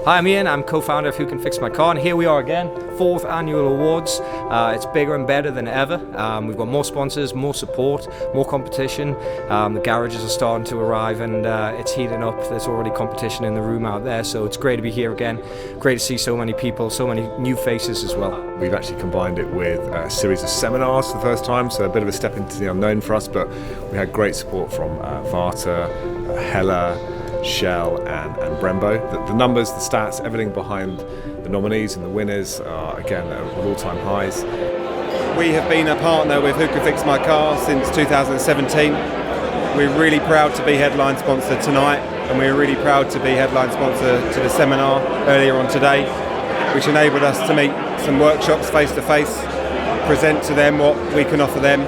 Hi, I'm Ian. I'm co-founder of WhoCanFixMyCar, and here we are again, 4th annual awards. It's bigger and better than ever. We've got more sponsors, more support, more competition. The garages are starting to arrive, and it's heating up. There's already competition in the room out there, so it's great to be here again. Great to see so many people, so many new faces as well. We've actually combined it with a series of seminars for the first time, so a bit of a step into the unknown for us, but we had great support from VARTA, Hella, Shell and Brembo. The numbers, the stats, everything behind the nominees and the winners are again at all-time highs. We have been a partner with WhoCanFixMyCar since 2017. We're really proud to be headline sponsor tonight, and we're really proud to be headline sponsor to the seminar earlier on today, which enabled us to meet some workshops face-to-face, present to them what we can offer them,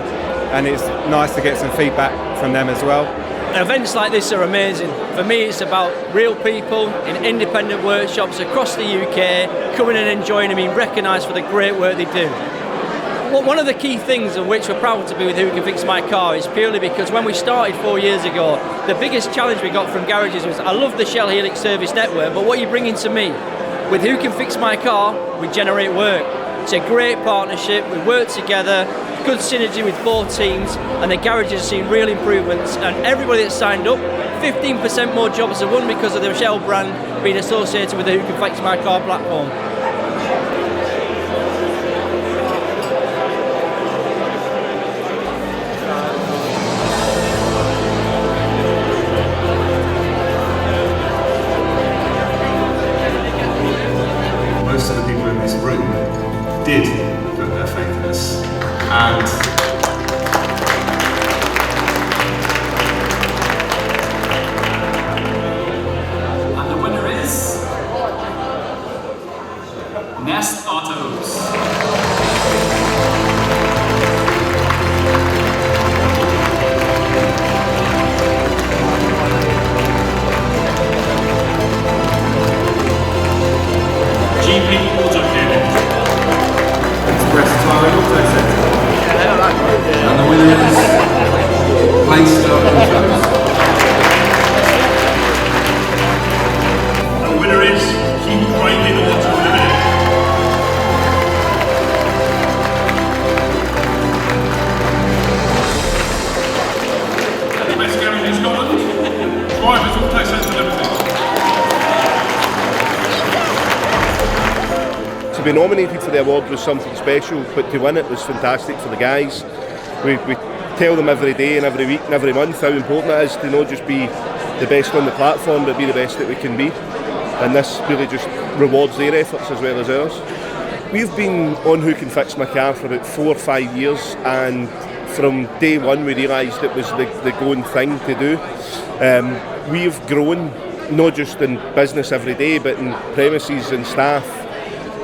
and it's nice to get some feedback from them as well. Events like this are amazing. For me, it's about real people in independent workshops across the UK coming and enjoying and being recognised for the great work they do. One of the key things of which we're proud to be with WhoCanFixMyCar is purely because when we started 4 years ago, the biggest challenge we got from garages was, I love the Shell Helix service network, but what you're bringing to me, with WhoCanFixMyCar, we generate work. It's a great partnership, we work together, good synergy with both teams, and the garages have seen real improvements, and everybody that's signed up, 15% more jobs have won because of the Shell brand being associated with the WhoCanFixMyCar platform. Most of the people in this room did put their faith in us, and the winner is Nest Autos. And the winner is And the winner is Keep Grinding Auto Limited. And the best garage in Scotland, Drivers AUTOCENTRE Limited. To be nominated for the award was something special, but to win it was fantastic for the guys. We tell them every day and every week and every month how important it is to not just be the best on the platform, but be the best that we can be. And this really just rewards their efforts as well as ours. We've been on WhoCanFixMyCar for about 4 or 5 years, and from day one we realised it was the going thing to do. We've grown, not just in business every day, but in premises and staff,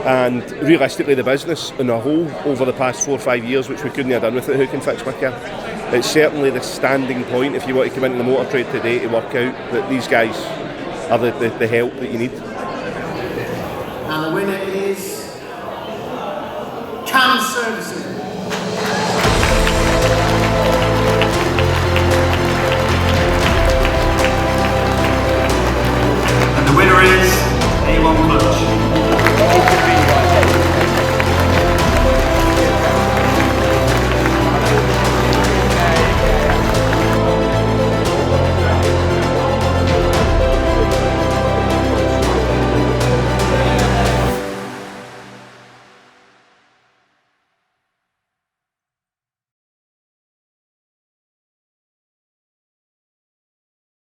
and realistically the business in a whole over the past 4 or 5 years, which we couldn't have done without WhoCanFixMyCar. It's certainly the standing point if you want to come into the motor trade today to work out that these guys are the help that you need. And the winner is CAM Services.